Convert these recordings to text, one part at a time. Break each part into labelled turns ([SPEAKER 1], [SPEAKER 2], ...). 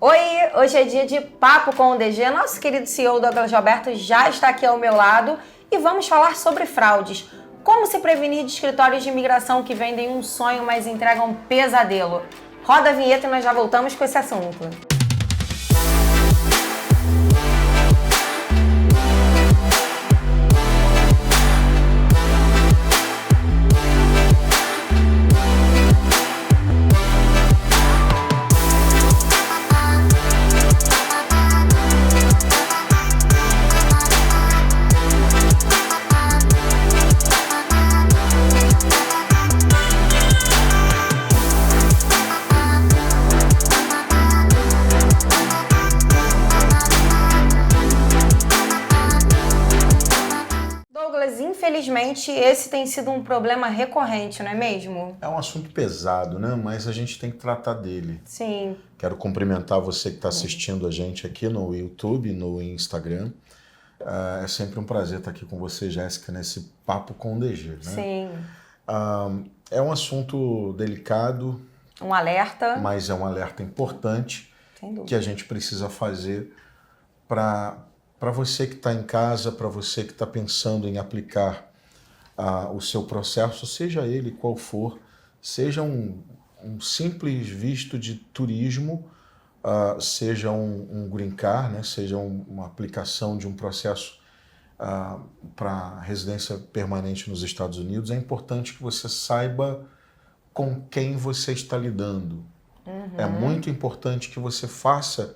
[SPEAKER 1] Oi, hoje é dia de Papo com o DG. Nosso querido CEO Douglas Roberto já está aqui ao meu lado e vamos falar sobre fraudes. Como se prevenir de escritórios de imigração que vendem um sonho, mas entregam um pesadelo. Roda a vinheta e nós já voltamos com esse assunto. Infelizmente, esse tem sido um problema recorrente, não é mesmo?
[SPEAKER 2] É um assunto pesado, né? Mas a gente tem que tratar dele.
[SPEAKER 1] Sim.
[SPEAKER 2] Quero cumprimentar você que está assistindo a gente aqui no YouTube, no Instagram. É sempre um prazer estar aqui com você, Jéssica, nesse Papo com o DG, né?
[SPEAKER 1] Sim.
[SPEAKER 2] É um assunto delicado.
[SPEAKER 1] Um alerta.
[SPEAKER 2] Mas é um alerta importante que a gente precisa fazer para você que está em casa, para você que está pensando em aplicar o seu processo, seja ele qual for, seja um simples visto de turismo, seja um green card, né, seja uma aplicação de um processo para residência permanente nos Estados Unidos, é importante que você saiba com quem você está lidando. É muito importante que você faça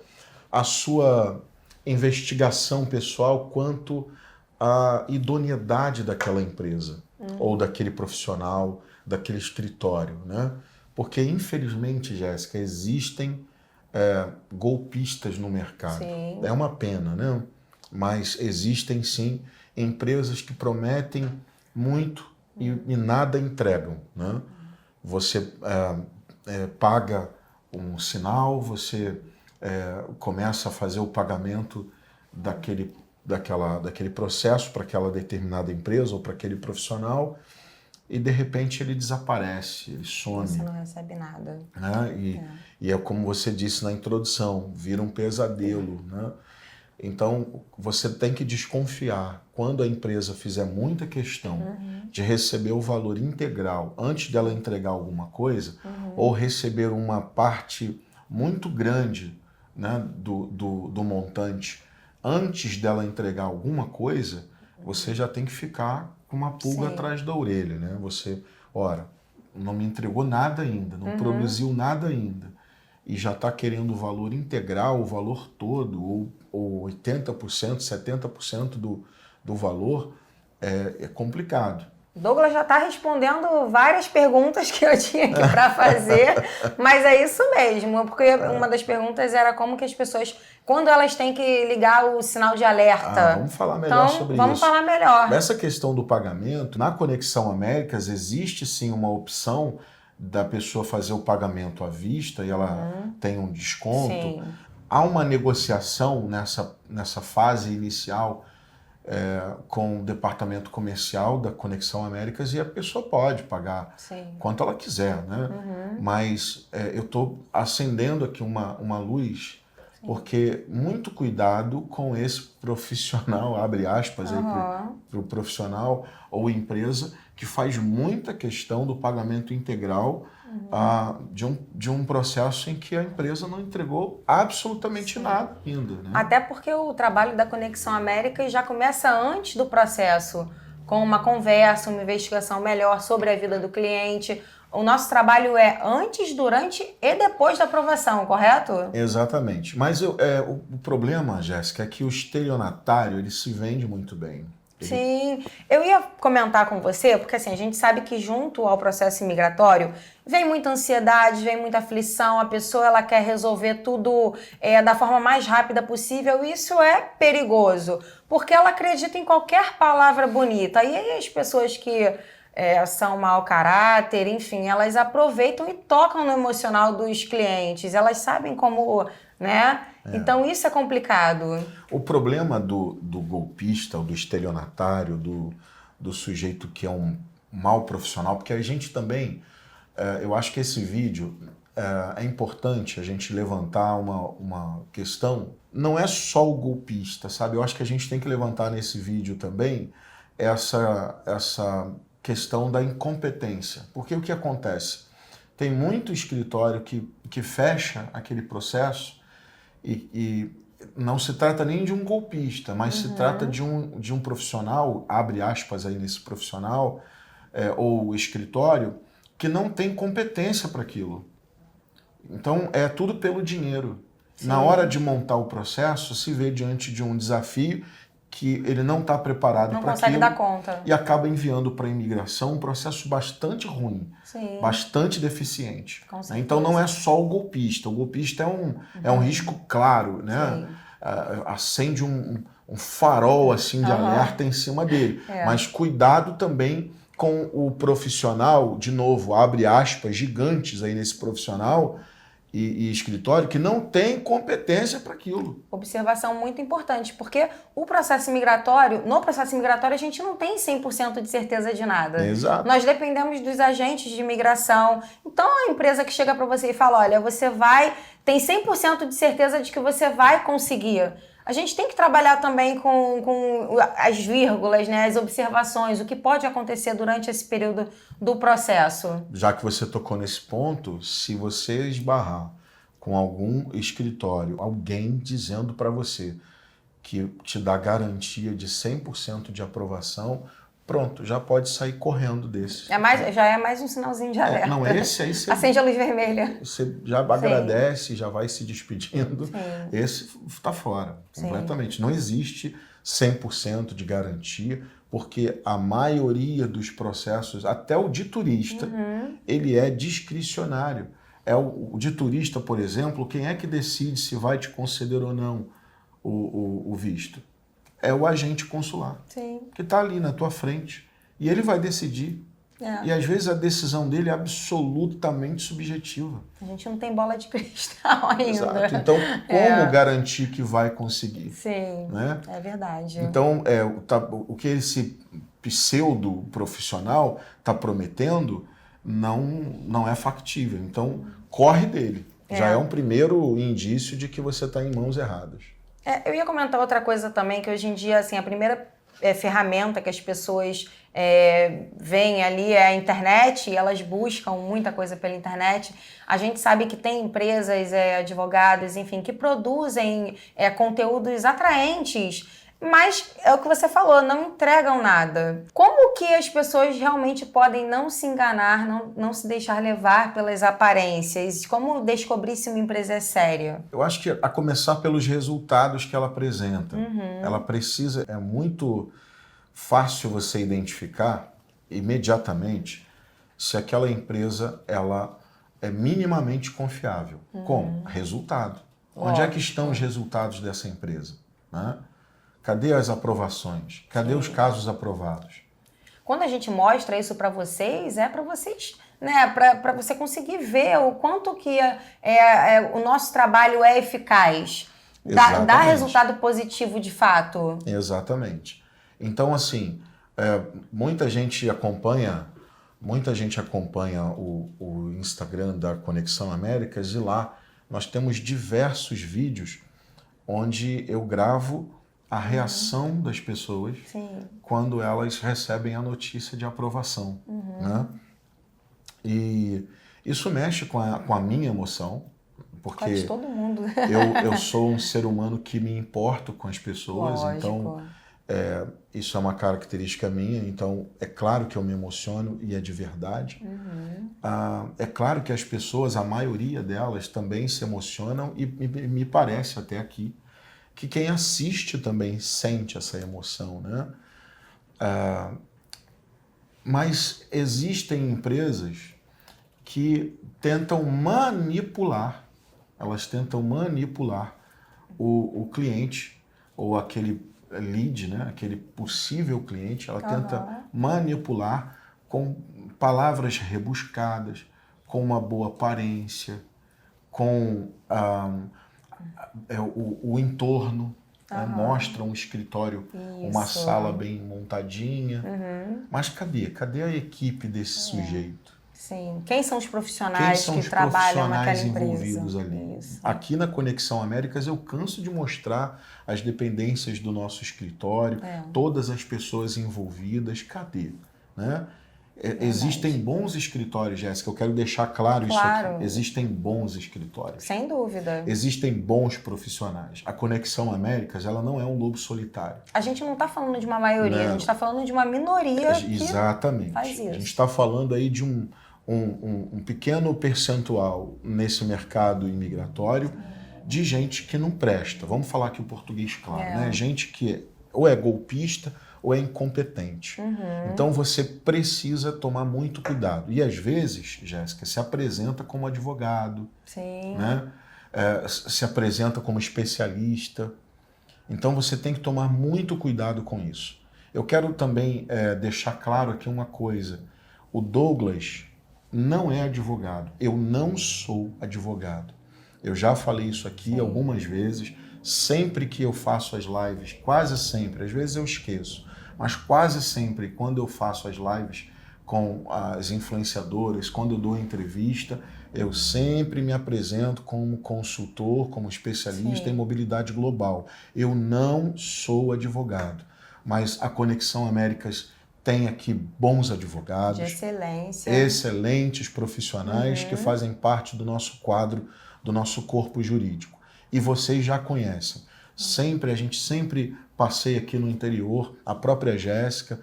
[SPEAKER 2] a sua investigação pessoal quanto à idoneidade daquela empresa ou daquele profissional, daquele escritório, né? Porque, infelizmente, Jéssica, existem golpistas no mercado.
[SPEAKER 1] Sim.
[SPEAKER 2] É uma pena, né? Mas existem, sim, empresas que prometem muito e nada entregam, né? Você paga um sinal, você começa a fazer o pagamento daquele processo para aquela determinada empresa ou para aquele profissional e de repente ele desaparece, ele some.
[SPEAKER 1] Você não recebe nada.
[SPEAKER 2] Né? E é como você disse na introdução, vira um pesadelo. Né? Então você tem que desconfiar quando a empresa fizer muita questão de receber o valor integral antes dela entregar alguma coisa ou receber uma parte muito grande, né, do montante antes dela entregar alguma coisa, você já tem que ficar com uma pulga atrás da orelha, né? Você, ora, não me entregou nada ainda, não produziu nada ainda e já está querendo o valor integral, o valor todo, ou 80%, 70% do valor, é complicado.
[SPEAKER 1] Douglas já está respondendo várias perguntas que eu tinha aqui para fazer, mas é isso mesmo, porque uma das perguntas era como que as pessoas, quando elas têm que ligar o sinal de alerta.
[SPEAKER 2] Vamos falar melhor sobre isso.
[SPEAKER 1] Vamos falar melhor.
[SPEAKER 2] Nessa questão do pagamento, na Conexão Américas existe sim uma opção da pessoa fazer o pagamento à vista e ela tem um desconto.
[SPEAKER 1] Sim.
[SPEAKER 2] Há uma negociação nessa fase inicial com o departamento comercial da Conexão Américas e a pessoa pode pagar quanto ela quiser, né? Mas eu estou acendendo aqui uma luz, porque muito cuidado com esse profissional, abre aspas aí para o profissional ou empresa que faz muita questão do pagamento integral de um processo em que a empresa não entregou absolutamente nada ainda. Né?
[SPEAKER 1] Até porque o trabalho da Conexão América já começa antes do processo, com uma conversa, uma investigação melhor sobre a vida do cliente. O nosso trabalho é antes, durante e depois da aprovação, correto?
[SPEAKER 2] Exatamente. Mas o problema, Jéssica, é que o estelionatário ele se vende muito bem.
[SPEAKER 1] Sim, eu ia comentar com você, porque assim, a gente sabe que junto ao processo imigratório vem muita ansiedade, vem muita aflição, a pessoa ela quer resolver tudo da forma mais rápida possível, e isso é perigoso, porque ela acredita em qualquer palavra bonita, e aí as pessoas que são mau caráter, enfim, elas aproveitam e tocam no emocional dos clientes, elas sabem como, né? Então isso é complicado.
[SPEAKER 2] O problema do golpista, ou do estelionatário, do sujeito que é um mau profissional, porque a gente também, eu acho que esse vídeo, é importante a gente levantar uma questão. Não é só o golpista, sabe? Eu acho que a gente tem que levantar nesse vídeo também essa questão da incompetência. Porque o que acontece? Tem muito escritório que fecha aquele processo e não se trata nem de um golpista, mas se trata de um profissional, abre aspas aí nesse profissional, ou escritório, que não tem competência para aquilo. Então, é tudo pelo dinheiro. Sim. Na hora de montar o processo, se vê diante de um desafio que ele não está preparado para aquilo.
[SPEAKER 1] Não consegue dar conta.
[SPEAKER 2] E acaba enviando para a imigração um processo bastante ruim,
[SPEAKER 1] Sim.
[SPEAKER 2] bastante deficiente. Então, não é só o golpista. O golpista é um risco claro, né? Acende um farol assim, de alerta em cima dele. Mas cuidado também com o profissional, de novo, abre aspas gigantes aí nesse profissional e escritório, que não tem competência para aquilo.
[SPEAKER 1] Observação muito importante, porque no processo migratório a gente não tem 100% de certeza de nada.
[SPEAKER 2] Exato.
[SPEAKER 1] Nós dependemos dos agentes de imigração. Então, a empresa que chega para você e fala, olha, tem 100% de certeza de que você vai conseguir. A gente tem que trabalhar também com as vírgulas, né, as observações, o que pode acontecer durante esse período do processo.
[SPEAKER 2] Já que você tocou nesse ponto, se você esbarrar com algum escritório, alguém dizendo para você que te dá garantia de 100% de aprovação, pronto, já pode sair correndo desse.
[SPEAKER 1] Já é mais um sinalzinho de alerta.
[SPEAKER 2] Não, esse aí você...
[SPEAKER 1] Acende a luz vermelha.
[SPEAKER 2] Você já agradece, já vai se despedindo.
[SPEAKER 1] Sim.
[SPEAKER 2] Esse está fora, completamente.
[SPEAKER 1] Sim.
[SPEAKER 2] Não existe 100% de garantia, porque a maioria dos processos, até o de turista, ele é discricionário. O de turista, por exemplo, quem é que decide se vai te conceder ou não o visto? É o agente consular, que está ali na tua frente. E ele vai decidir. E às vezes a decisão dele é absolutamente subjetiva.
[SPEAKER 1] A gente não tem bola de cristal ainda.
[SPEAKER 2] Exato. Então, como garantir que vai conseguir?
[SPEAKER 1] Sim,
[SPEAKER 2] né?
[SPEAKER 1] É verdade.
[SPEAKER 2] Então, o que esse pseudo profissional está prometendo não é factível. Então, corre dele. Já é um primeiro indício de que você está em mãos erradas.
[SPEAKER 1] Eu ia comentar outra coisa também, que hoje em dia, assim, a primeira ferramenta que as pessoas veem ali é a internet, e elas buscam muita coisa pela internet. A gente sabe que tem empresas, advogados, enfim, que produzem conteúdos atraentes, mas é o que você falou, não entregam nada. Como que as pessoas realmente podem não se enganar, não se deixar levar pelas aparências? Como descobrir se uma empresa é séria?
[SPEAKER 2] Eu acho que a começar pelos resultados que ela apresenta. Ela precisa, é muito fácil você identificar imediatamente se aquela empresa ela é minimamente confiável. Como? Resultado. Onde é que estão os resultados dessa empresa? Né? Cadê as aprovações? Cadê os casos aprovados?
[SPEAKER 1] Quando a gente mostra isso para vocês, é para vocês, né, para você conseguir ver o quanto que o nosso trabalho é eficaz, dá resultado positivo de fato.
[SPEAKER 2] Exatamente. Então, assim, muita gente acompanha o Instagram da Conexão Américas, e lá nós temos diversos vídeos onde eu gravo a reação das pessoas quando elas recebem a notícia de aprovação. Né? E isso mexe com a minha emoção, porque
[SPEAKER 1] de todo mundo.
[SPEAKER 2] eu sou um ser humano que me importo com as pessoas.
[SPEAKER 1] Lógico.
[SPEAKER 2] Então isso é uma característica minha, então é claro que eu me emociono, e é de verdade. É claro que as pessoas, a maioria delas, também se emocionam, e me parece até aqui que quem assiste também sente essa emoção, né? Mas existem empresas que tentam manipular, o cliente, ou aquele lead, né? Aquele possível cliente, ela tenta manipular com palavras rebuscadas, com uma boa aparência, com o entorno, né? Mostra um escritório, uma sala bem montadinha. Mas cadê a equipe desse sujeito?
[SPEAKER 1] Sim. Quem são os profissionais que trabalham naquela empresa?
[SPEAKER 2] Envolvidos ali? Isso. Aqui na Conexão Américas eu canso de mostrar as dependências do nosso escritório, todas as pessoas envolvidas. Cadê? Né? Existem bons escritórios, Jéssica, eu quero deixar claro isso aqui. Existem bons escritórios.
[SPEAKER 1] Sem dúvida.
[SPEAKER 2] Existem bons profissionais. A Conexão Américas, ela não é um lobo solitário.
[SPEAKER 1] A gente não está falando de uma maioria, a gente está falando de uma minoria
[SPEAKER 2] Exatamente.
[SPEAKER 1] Que faz isso.
[SPEAKER 2] A gente está falando aí de um pequeno percentual nesse mercado imigratório de gente que não presta. Vamos falar aqui o português claro, né? Gente que ou é golpista ou é incompetente. Então você precisa tomar muito cuidado. E às vezes, Jéssica, se apresenta como advogado, né? Se apresenta como especialista. Então você tem que tomar muito cuidado com isso. Eu quero também deixar claro aqui uma coisa. O Douglas não é advogado. Eu não sou advogado. Eu já falei isso aqui algumas vezes. Sempre que eu faço as lives, quase sempre, às vezes eu esqueço, mas quase sempre quando eu faço as lives com as influenciadoras, quando eu dou entrevista, eu sempre me apresento como consultor, como especialista em mobilidade global. Eu não sou advogado, mas a Conexão Américas tem aqui bons advogados,
[SPEAKER 1] de excelência,
[SPEAKER 2] excelentes profissionais que fazem parte do nosso quadro, do nosso corpo jurídico. E vocês já conhecem. A gente sempre passeia aqui no interior, a própria Jéssica,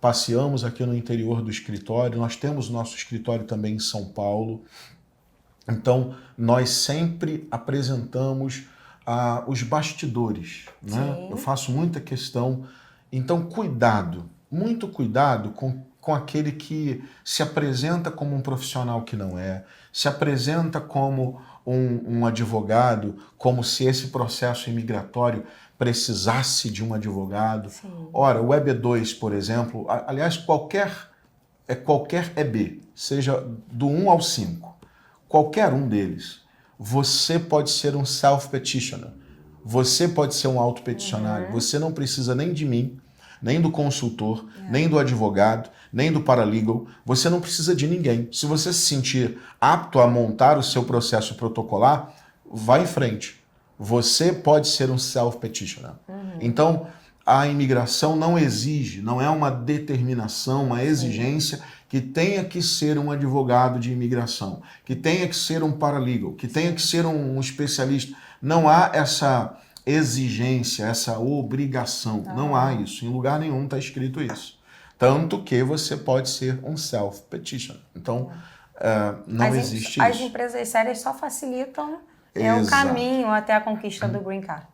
[SPEAKER 2] passeamos aqui no interior do escritório, nós temos nosso escritório também em São Paulo. Então, nós sempre apresentamos os bastidores, né? Eu faço muita questão. Então, cuidado, muito cuidado com aquele que se apresenta como um profissional que não é, se apresenta como um advogado, como se esse processo imigratório precisasse de um advogado. Ora, o EB2, por exemplo, aliás, qualquer EB, seja do 1 ao 5, qualquer um deles, você pode ser um self-petitioner, você pode ser um auto-peticionário, você não precisa nem de mim, nem do consultor, nem do advogado, nem do paralegal. Você não precisa de ninguém. Se você se sentir apto a montar o seu processo protocolar, vá em frente. Você pode ser um self-petitioner. Então, a imigração não exige, não é uma determinação, uma exigência que tenha que ser um advogado de imigração, que tenha que ser um paralegal, que tenha que ser um especialista. Não há essa exigência, essa obrigação. Não há isso. Em lugar nenhum está escrito isso. Tanto que você pode ser um self-petitioner. Então, não existe isso.
[SPEAKER 1] As empresas sérias só facilitam o caminho até a conquista do Green Card.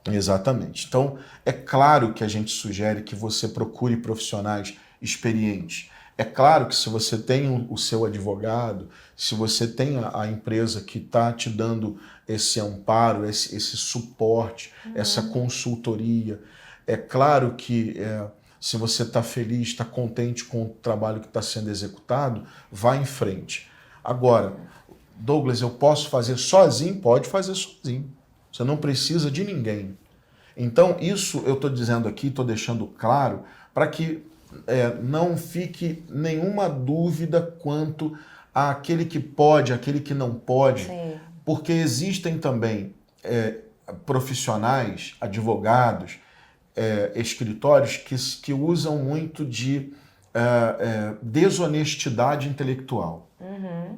[SPEAKER 2] Exatamente. Então, é claro que a gente sugere que você procure profissionais experientes. É claro que se você tem o seu advogado, se você tem a empresa que está te dando esse amparo, esse suporte, essa consultoria, é claro que se você está feliz, está contente com o trabalho que está sendo executado, vá em frente. Agora, Douglas, eu posso fazer sozinho? Pode fazer sozinho. Você não precisa de ninguém. Então, isso eu estou dizendo aqui, estou deixando claro, para que não fique nenhuma dúvida quanto àquele que pode, aquele que não pode, porque existem também profissionais, advogados, escritórios que usam muito de desonestidade intelectual.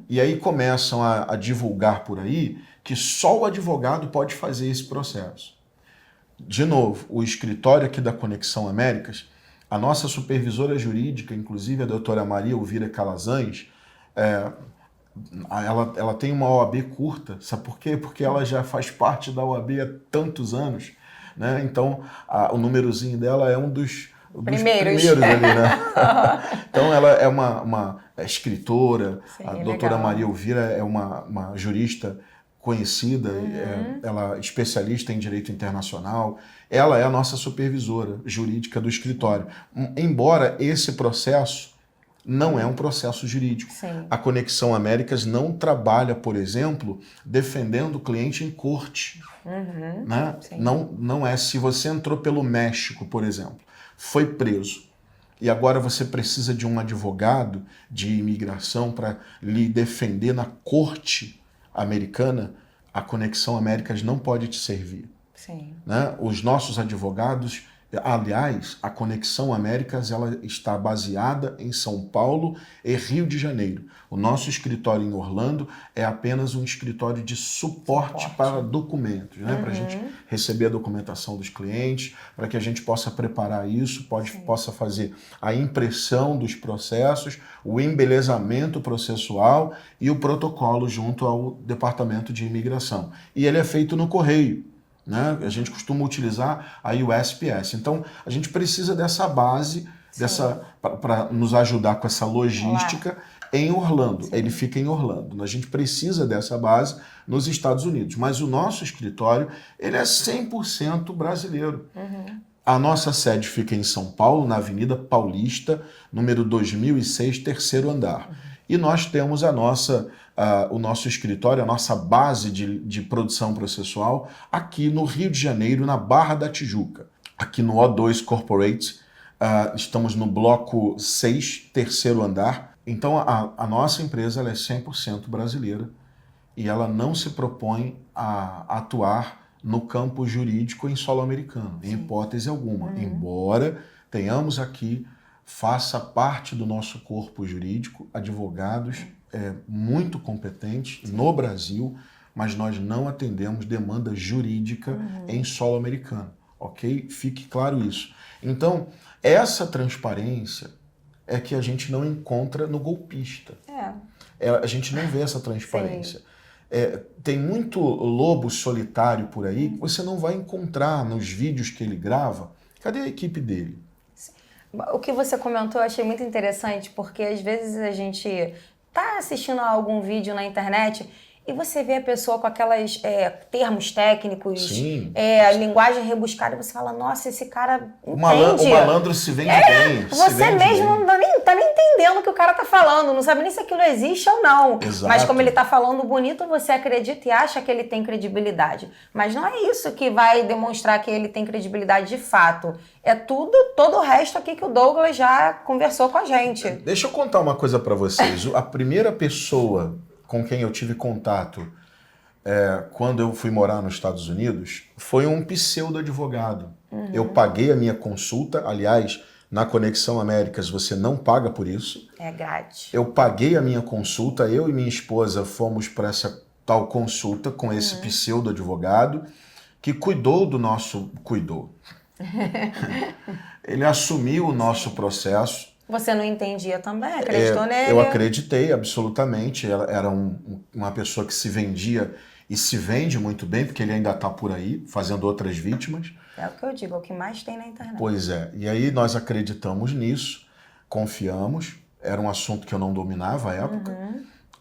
[SPEAKER 2] E aí começam a divulgar por aí que só o advogado pode fazer esse processo. De novo, o escritório aqui da Conexão Américas, a nossa supervisora jurídica, inclusive a doutora Maria Elvira Calazans, ela tem uma OAB curta, sabe por quê? Porque ela já faz parte da OAB há tantos anos, né? Então, o númerozinho dela é um dos primeiros ali, né? Então, ela é uma escritora, a doutora Maria Elvira é uma jurista conhecida, ela é especialista em direito internacional, ela é a nossa supervisora jurídica do escritório. Embora esse processo não é um processo jurídico. A Conexão Américas não trabalha, por exemplo, defendendo o cliente em corte. Né? Não é. Se você entrou pelo México, por exemplo, foi preso, e agora você precisa de um advogado de imigração para lhe defender na corte americana, a Conexão Américas não pode te servir.
[SPEAKER 1] Sim.
[SPEAKER 2] Né? Os nossos advogados, aliás, a Conexão Américas ela está baseada em São Paulo e Rio de Janeiro. O nosso escritório em Orlando é apenas um escritório de suporte para documentos, né? Para a gente receber a documentação dos clientes, para que a gente possa preparar isso, possa fazer a impressão dos processos, o embelezamento processual e o protocolo junto ao Departamento de Imigração. E ele é feito no correio. Né? A gente costuma utilizar a USPS. Então, a gente precisa dessa base para nos ajudar com essa logística em Orlando. Sim. Ele fica em Orlando. A gente precisa dessa base nos Estados Unidos. Mas o nosso escritório ele é 100% brasileiro. A nossa sede fica em São Paulo, na Avenida Paulista, número 2006, terceiro andar. E nós temos o nosso escritório, a nossa base de produção processual aqui no Rio de Janeiro, na Barra da Tijuca. Aqui no O2 Corporate, estamos no bloco 6, terceiro andar. Então a nossa empresa ela é 100% brasileira e ela não se propõe a atuar no campo jurídico em solo americano, em hipótese alguma. Embora tenhamos aqui, faça parte do nosso corpo jurídico, advogados muito competentes no Brasil, mas nós não atendemos demanda jurídica em solo americano, ok? Fique claro isso. Então, essa transparência é que a gente não encontra no golpista. A gente não vê essa transparência. Tem muito lobo solitário por aí que você não vai encontrar nos vídeos que ele grava. Cadê a equipe dele?
[SPEAKER 1] O que você comentou eu achei muito interessante, porque às vezes a gente tá assistindo a algum vídeo na internet e você vê a pessoa com aquelas termos técnicos, linguagem rebuscada, e você fala, nossa, esse cara entende.
[SPEAKER 2] O malandro se vende bem.
[SPEAKER 1] Você mesmo não tá nem entendendo o que o cara tá falando, não sabe nem se aquilo existe ou não.
[SPEAKER 2] Exato.
[SPEAKER 1] Mas como ele tá falando bonito, você acredita e acha que ele tem credibilidade. Mas não é isso que vai demonstrar que ele tem credibilidade de fato. É todo o resto aqui que o Douglas já conversou com a gente.
[SPEAKER 2] Deixa eu contar uma coisa para vocês. A primeira pessoa com quem eu tive contato quando eu fui morar nos Estados Unidos foi um pseudo-advogado. Eu paguei a minha consulta, aliás, na Conexão Américas você não paga por isso.
[SPEAKER 1] É grátis.
[SPEAKER 2] Eu paguei a minha consulta, eu e minha esposa fomos para essa tal consulta com esse pseudo-advogado que cuidou do nosso... Ele assumiu o nosso processo.
[SPEAKER 1] Você não entendia também? Acreditou nele?
[SPEAKER 2] Eu acreditei, absolutamente. Ela era uma pessoa que se vendia e se vende muito bem, porque ele ainda está por aí, fazendo outras vítimas.
[SPEAKER 1] É o que eu digo, é o que mais tem na internet.
[SPEAKER 2] Pois é. E aí nós acreditamos nisso, confiamos. Era um assunto que eu não dominava à época.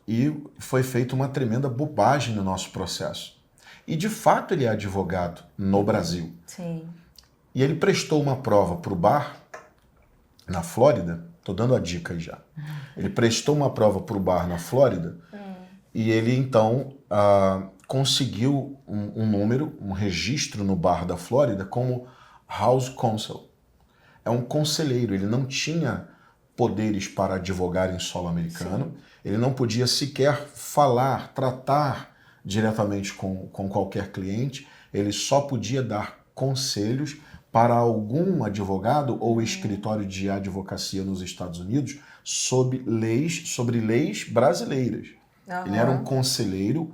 [SPEAKER 2] E foi feita uma tremenda bobagem no nosso processo. E, de fato, ele é advogado no Brasil.
[SPEAKER 1] Sim.
[SPEAKER 2] E ele prestou uma prova para o bar na Flórida, tô dando a dica aí já. Ele prestou uma prova para o bar na Flórida e ele então conseguiu um número, um registro no bar da Flórida como House Counsel. É um conselheiro, ele não tinha poderes para advogar em solo americano, ele não podia sequer falar, tratar diretamente com qualquer cliente, ele só podia dar conselhos para algum advogado ou escritório de advocacia nos Estados Unidos sobre leis brasileiras. Ele era um conselheiro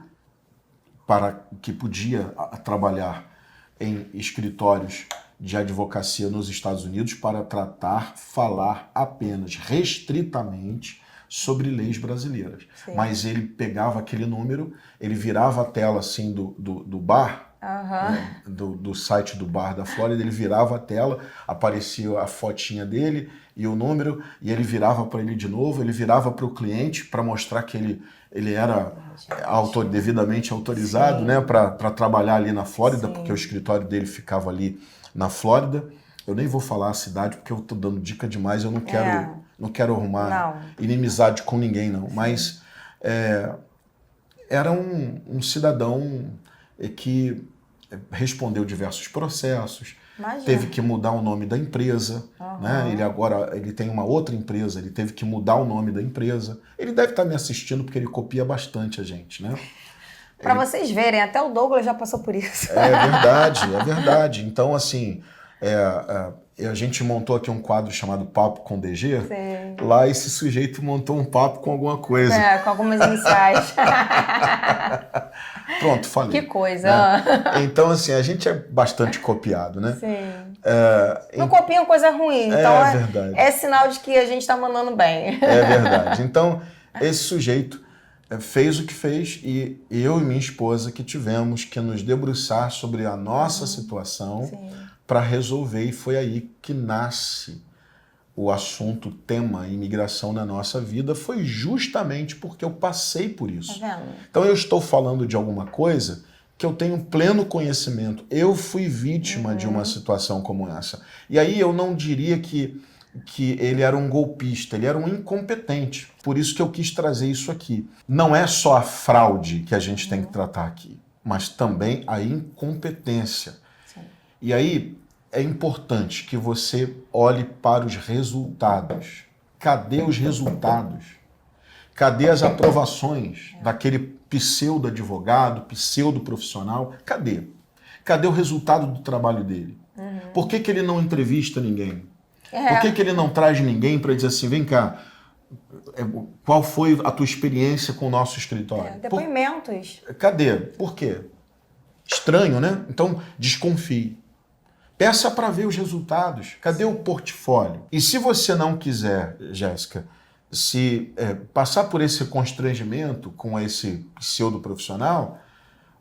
[SPEAKER 2] que podia trabalhar em escritórios de advocacia nos Estados Unidos para falar apenas restritamente sobre leis brasileiras. Mas ele pegava aquele número, ele virava a tela assim do bar, do site do bar da Flórida, ele virava a tela, aparecia a fotinha dele e o número, e ele virava para ele de novo, ele virava para o cliente para mostrar que ele era devidamente autorizado, né, para trabalhar ali na Flórida, porque o escritório dele ficava ali na Flórida. Eu nem vou falar a cidade porque eu estou dando dica demais, eu não quero arrumar inimizade com ninguém, não. Mas era um cidadão que respondeu diversos processos,
[SPEAKER 1] Imagina.
[SPEAKER 2] teve que mudar o nome da empresa, né? Ele tem uma outra empresa, ele teve que mudar o nome da empresa. Ele deve estar me assistindo porque ele copia bastante a gente, né?
[SPEAKER 1] Para vocês verem, até o Douglas já passou por isso.
[SPEAKER 2] É verdade, é verdade. Então, assim, a gente montou aqui um quadro chamado Papo com DG.
[SPEAKER 1] Sim.
[SPEAKER 2] Lá esse sujeito montou um papo com alguma coisa.
[SPEAKER 1] Com algumas iniciais.
[SPEAKER 2] Pronto, falei.
[SPEAKER 1] Que coisa.
[SPEAKER 2] Né? Então, assim, a gente é bastante copiado, né?
[SPEAKER 1] Sim. Não copiam coisa ruim, então
[SPEAKER 2] verdade.
[SPEAKER 1] É sinal de que a gente está mandando bem.
[SPEAKER 2] É verdade. Então, esse sujeito fez o que fez e eu e minha esposa que tivemos que nos debruçar sobre a nossa situação para resolver, e foi aí que nasce o assunto, o tema imigração na nossa vida, foi justamente porque eu passei por isso.
[SPEAKER 1] Tá vendo?
[SPEAKER 2] Então eu estou falando de alguma coisa que eu tenho pleno conhecimento. Eu fui vítima de uma situação como essa. E aí eu não diria que ele era um golpista, ele era um incompetente. Por isso que eu quis trazer isso aqui. Não é só a fraude que a gente tem que tratar aqui, mas também a incompetência. Sim. E aí é importante que você olhe para os resultados. Cadê os resultados? Cadê as aprovações daquele pseudo-advogado, pseudo-profissional? Cadê? Cadê o resultado do trabalho dele? Por que ele não entrevista ninguém? Por que ele não traz ninguém para dizer assim, vem cá, qual foi a tua experiência com o nosso escritório?
[SPEAKER 1] Depoimentos.
[SPEAKER 2] Cadê? Por quê? Estranho, né? Então, desconfie. Peça para ver os resultados. Cadê o portfólio? E se você não quiser, Jéssica, se passar por esse constrangimento com esse pseudo-profissional,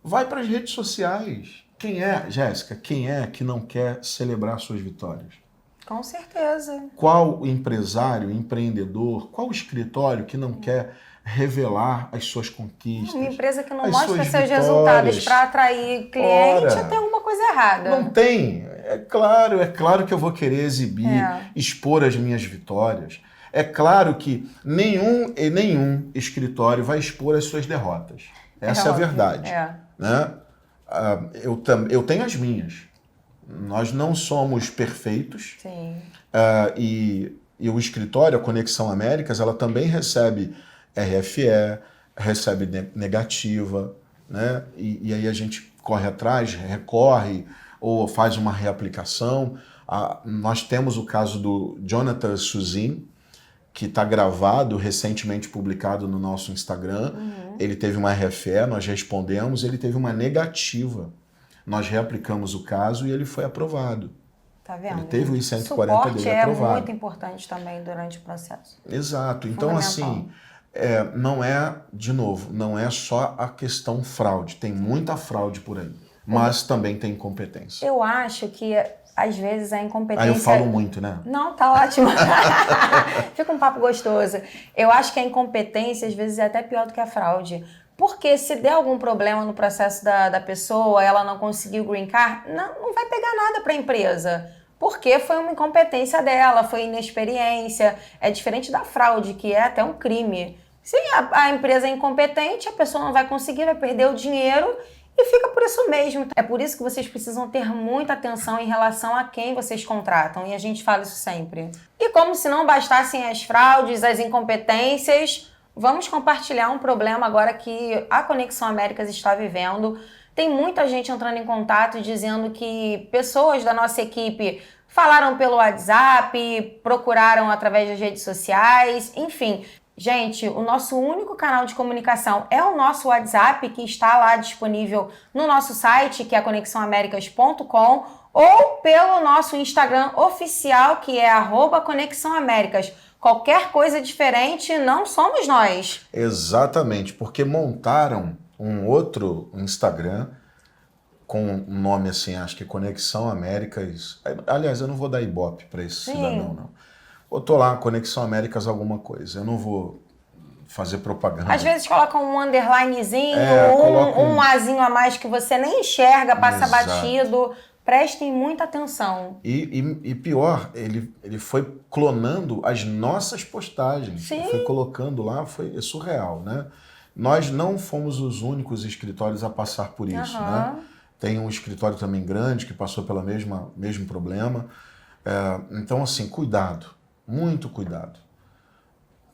[SPEAKER 2] vai para as redes sociais. Quem é, Jéssica, quem é que não quer celebrar suas vitórias?
[SPEAKER 1] Com certeza.
[SPEAKER 2] Qual empresário, empreendedor, qual escritório que não quer revelar as suas conquistas?
[SPEAKER 1] Uma empresa que não mostra seus resultados para atrair cliente, tem alguma coisa errada.
[SPEAKER 2] Não tem. É claro que eu vou querer exibir, expor as minhas vitórias. É claro que nenhum escritório vai expor as suas derrotas. Essa é a verdade. Né? Eu tenho as minhas. Nós não somos perfeitos.
[SPEAKER 1] Sim.
[SPEAKER 2] E o escritório, a Conexão Américas, ela também recebe RFE, recebe negativa, né? E aí a gente corre atrás, recorre ou faz uma reaplicação. Nós temos o caso do Jonathan Suzin, que está gravado, recentemente publicado no nosso Instagram. Ele teve uma RFE, nós respondemos, ele teve uma negativa. Nós reaplicamos o caso e ele foi aprovado.
[SPEAKER 1] Tá vendo?
[SPEAKER 2] Ele teve o I-140 dele aprovado.
[SPEAKER 1] É muito importante também durante o processo.
[SPEAKER 2] Exato. Então, assim, não é, de novo, não é só a questão fraude. Tem muita fraude por aí. Mas também tem incompetência.
[SPEAKER 1] Eu acho que, às vezes, a incompetência...
[SPEAKER 2] Aí eu falo muito, né?
[SPEAKER 1] Não, tá ótimo. Fica um papo gostoso. Eu acho que a incompetência, às vezes, é até pior do que a fraude. Porque se der algum problema no processo da pessoa, ela não conseguiu o green card, não vai pegar nada para a empresa. Porque foi uma incompetência dela, foi inexperiência. É diferente da fraude, que é até um crime. Se a empresa é incompetente, a pessoa não vai conseguir, vai perder o dinheiro e fica por isso mesmo. É por isso que vocês precisam ter muita atenção em relação a quem vocês contratam. E a gente fala isso sempre. E como se não bastassem as fraudes, as incompetências... Vamos compartilhar um problema agora que a Conexão Américas está vivendo. Tem muita gente entrando em contato dizendo que pessoas da nossa equipe falaram pelo WhatsApp, procuraram através das redes sociais, enfim. Gente, o nosso único canal de comunicação é o nosso WhatsApp, que está lá disponível no nosso site, que é conexãoamericas.com, ou pelo nosso Instagram oficial, que é @conexãoaméricas. Qualquer coisa diferente, não somos nós.
[SPEAKER 2] Exatamente, porque montaram um outro Instagram com um nome assim, acho que Conexão Américas. Aliás, eu não vou dar ibope para esse cidadão, não. Botou lá Conexão Américas alguma coisa. Eu não vou fazer propaganda.
[SPEAKER 1] Às vezes colocam um underlinezinho, um azinho a mais que você nem enxerga, passa batido. Prestem muita atenção.
[SPEAKER 2] E pior, ele foi clonando as nossas postagens.
[SPEAKER 1] Sim.
[SPEAKER 2] Ele foi colocando lá, é surreal, né? Nós não fomos os únicos escritórios a passar por isso, né? Tem um escritório também grande que passou pelo mesmo problema. Então, assim, cuidado, muito cuidado.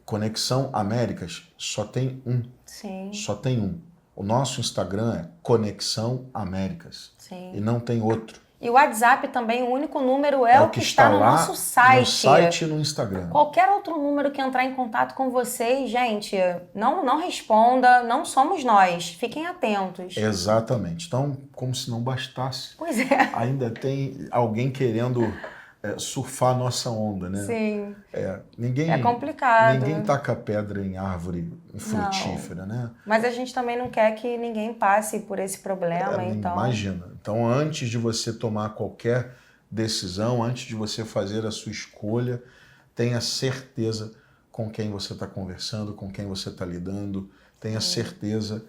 [SPEAKER 2] Conexão Américas só tem um.
[SPEAKER 1] Sim.
[SPEAKER 2] Só tem um. O nosso Instagram é Conexão Américas.
[SPEAKER 1] Sim.
[SPEAKER 2] E não tem outro.
[SPEAKER 1] E o WhatsApp também, o único número é o que está no
[SPEAKER 2] lá
[SPEAKER 1] nosso site.
[SPEAKER 2] No site e no Instagram.
[SPEAKER 1] Qualquer outro número que entrar em contato com vocês, gente, não responda, não somos nós. Fiquem atentos.
[SPEAKER 2] Exatamente. Então, como se não bastasse.
[SPEAKER 1] Pois é.
[SPEAKER 2] Ainda tem alguém querendo surfar a nossa onda, né?
[SPEAKER 1] Sim.
[SPEAKER 2] Ninguém,
[SPEAKER 1] é complicado.
[SPEAKER 2] Ninguém taca pedra em árvore frutífera, né?
[SPEAKER 1] Mas a gente também não quer que ninguém passe por esse problema, então...
[SPEAKER 2] Imagina. Então, antes de você tomar qualquer decisão, antes de você fazer a sua escolha, tenha certeza com quem você está conversando, com quem você está lidando, tenha certeza,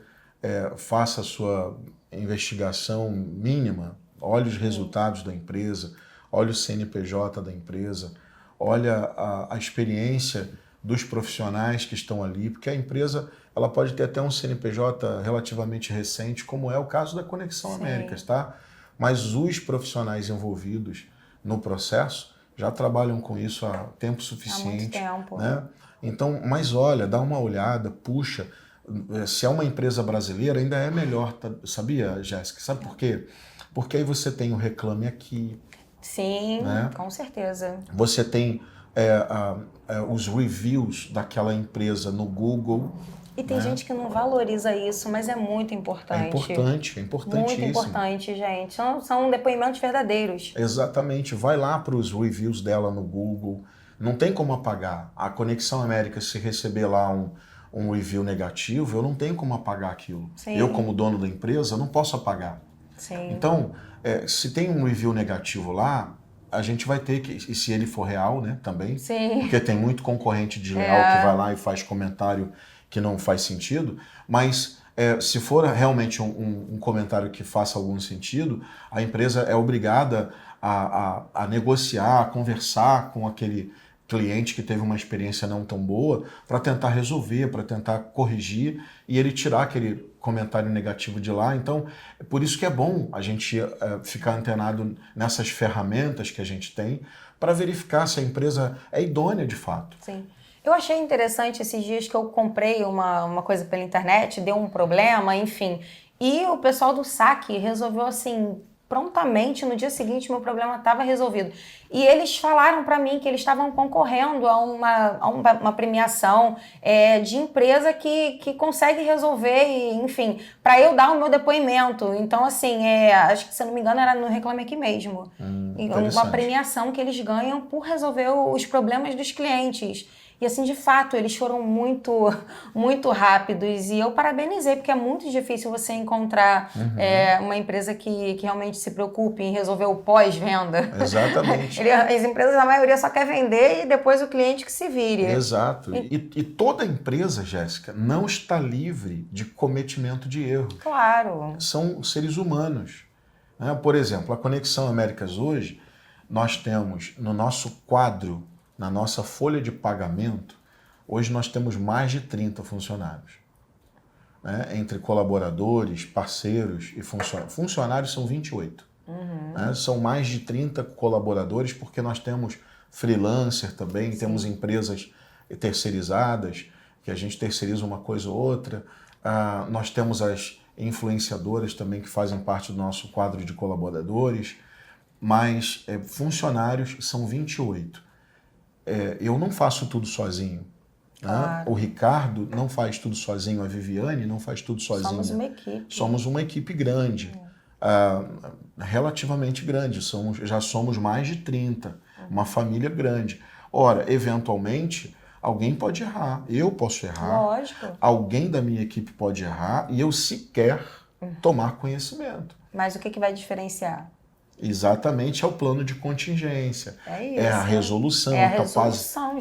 [SPEAKER 2] faça a sua investigação mínima, olhe os resultados da empresa, olhe o CNPJ da empresa, olha a experiência dos profissionais que estão ali, porque a empresa ela pode ter até um CNPJ relativamente recente, como é o caso da Conexão Américas, tá? Mas os profissionais envolvidos no processo já trabalham com isso há tempo suficiente.
[SPEAKER 1] Há muito tempo.
[SPEAKER 2] Né? Então, mas olha, dá uma olhada, puxa, se é uma empresa brasileira ainda é melhor, sabia, Jéssica? Sabe por quê? Porque aí você tem o Reclame Aqui.
[SPEAKER 1] Sim,
[SPEAKER 2] né?
[SPEAKER 1] Com certeza.
[SPEAKER 2] Você tem os reviews daquela empresa no Google.
[SPEAKER 1] E tem gente que não valoriza isso, mas é muito importante.
[SPEAKER 2] É importantíssimo.
[SPEAKER 1] Muito importante, gente. São depoimentos verdadeiros.
[SPEAKER 2] Exatamente. Vai lá para os reviews dela no Google. Não tem como apagar. A Conexão América, se receber lá um review negativo, eu não tenho como apagar aquilo.
[SPEAKER 1] Sim.
[SPEAKER 2] Eu, como dono da empresa, não posso apagar.
[SPEAKER 1] Sim.
[SPEAKER 2] Então, se tem um review negativo lá, a gente vai ter que, e se ele for real, né, também,
[SPEAKER 1] Sim.
[SPEAKER 2] Porque tem muito concorrente desleal que vai lá e faz comentário que não faz sentido, mas se for realmente um comentário que faça algum sentido, a empresa é obrigada a negociar, a conversar com aquele cliente que teve uma experiência não tão boa para tentar resolver, para tentar corrigir e ele tirar aquele comentário negativo de lá. Então, é por isso que é bom a gente ficar antenado nessas ferramentas que a gente tem para verificar se a empresa é idônea de fato.
[SPEAKER 1] Sim. Eu achei interessante esses dias que eu comprei uma coisa pela internet, deu um problema, enfim, e o pessoal do saque resolveu assim, prontamente, no dia seguinte meu problema estava resolvido. E eles falaram para mim que eles estavam concorrendo a uma premiação de empresa que consegue resolver, e, enfim, para eu dar o meu depoimento. Então, assim, acho que, se eu não me engano, era no Reclame Aqui mesmo. Uma premiação que eles ganham por resolver os problemas dos clientes. E assim, de fato, eles foram muito, muito rápidos. E eu parabenizei, porque é muito difícil você encontrar uma empresa que realmente se preocupe em resolver o pós-venda.
[SPEAKER 2] Exatamente.
[SPEAKER 1] As empresas, a maioria, só quer vender e depois o cliente que se vire.
[SPEAKER 2] Exato. E toda empresa, Jéssica, não está livre de cometimento de erro.
[SPEAKER 1] Claro.
[SPEAKER 2] São seres humanos. Né? Por exemplo, a Conexão Américas hoje, nós temos no nosso quadro, na nossa folha de pagamento, hoje nós temos mais de 30 funcionários. Né? Entre colaboradores, parceiros e funcionários. Funcionários são 28. Né? São mais de 30 colaboradores, porque nós temos freelancer também, temos empresas terceirizadas, que a gente terceiriza uma coisa ou outra. Nós temos as influenciadoras também, que fazem parte do nosso quadro de colaboradores, mas funcionários são 28. Eu não faço tudo sozinho.
[SPEAKER 1] Claro.
[SPEAKER 2] Né? O Ricardo não faz tudo sozinho, a Viviane não faz tudo sozinha.
[SPEAKER 1] Somos uma equipe.
[SPEAKER 2] Somos uma equipe grande, relativamente grande, já somos mais de 30, uma família grande. Ora, eventualmente, alguém pode errar, eu posso errar,
[SPEAKER 1] Lógico.
[SPEAKER 2] Alguém da minha equipe pode errar e eu sequer tomar conhecimento.
[SPEAKER 1] Mas o que vai diferenciar?
[SPEAKER 2] Exatamente, é o plano de contingência.
[SPEAKER 1] É isso.
[SPEAKER 2] É a resolução,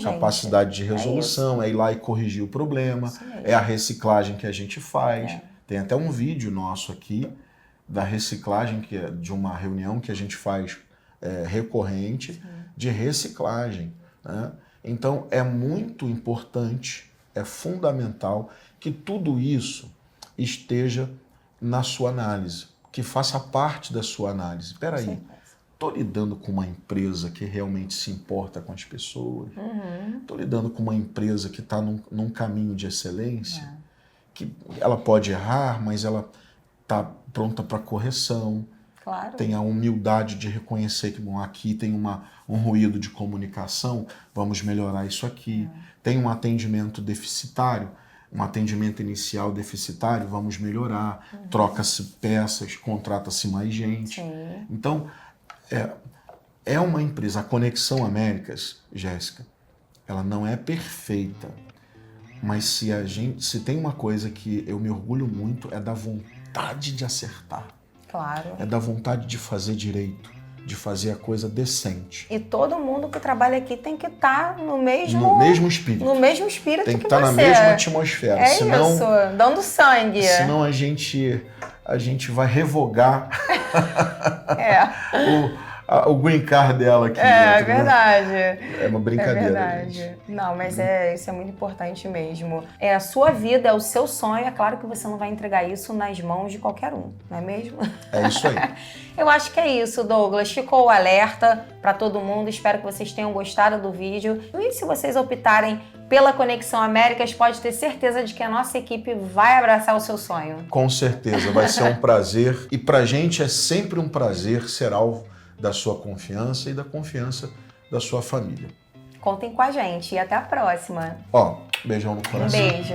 [SPEAKER 2] capacidade de resolução, é ir lá e corrigir o problema, é a reciclagem que a gente faz. Tem até um vídeo nosso aqui da reciclagem, que é de uma reunião que a gente faz recorrente de reciclagem. Né? Então, é muito importante, é fundamental que tudo isso esteja na sua análise. que faça parte da sua análise. Espera aí, estou lidando com uma empresa que realmente se importa com as pessoas, estou lidando com uma empresa que está num caminho de excelência, que ela pode errar, mas ela está pronta para correção,
[SPEAKER 1] Claro.
[SPEAKER 2] tem a humildade de reconhecer que, bom, aqui tem um ruído de comunicação, vamos melhorar isso aqui. Tem um atendimento deficitário, um atendimento inicial deficitário, vamos melhorar. Troca-se peças, contrata-se mais gente.
[SPEAKER 1] Sim.
[SPEAKER 2] Então, é uma empresa. A Conexão Américas, Jéssica, ela não é perfeita, mas se tem uma coisa que eu me orgulho muito, é da vontade de acertar.
[SPEAKER 1] Claro.
[SPEAKER 2] É da vontade de fazer direito, de fazer a coisa decente.
[SPEAKER 1] E todo mundo que trabalha aqui tem que estar no mesmo
[SPEAKER 2] espírito.
[SPEAKER 1] No mesmo espírito
[SPEAKER 2] tem que
[SPEAKER 1] você.
[SPEAKER 2] estar na mesma atmosfera.
[SPEAKER 1] Senão, isso, dando sangue.
[SPEAKER 2] Senão a gente vai revogar o green card dela aqui.
[SPEAKER 1] É verdade.
[SPEAKER 2] É uma brincadeira.
[SPEAKER 1] É verdade.
[SPEAKER 2] Gente.
[SPEAKER 1] Não, mas isso é muito importante mesmo. É a sua vida, é o seu sonho. É claro que você não vai entregar isso nas mãos de qualquer um, não é mesmo?
[SPEAKER 2] É isso aí.
[SPEAKER 1] Eu acho que é isso, Douglas. Ficou o alerta para todo mundo. Espero que vocês tenham gostado do vídeo. E se vocês optarem pela Conexão Américas, pode ter certeza de que a nossa equipe vai abraçar o seu sonho.
[SPEAKER 2] Com certeza, vai ser um prazer. E pra gente é sempre um prazer ser alvo da sua confiança e da confiança da sua família.
[SPEAKER 1] Contem com a gente e até a próxima.
[SPEAKER 2] Beijão no coração.
[SPEAKER 1] Um beijo.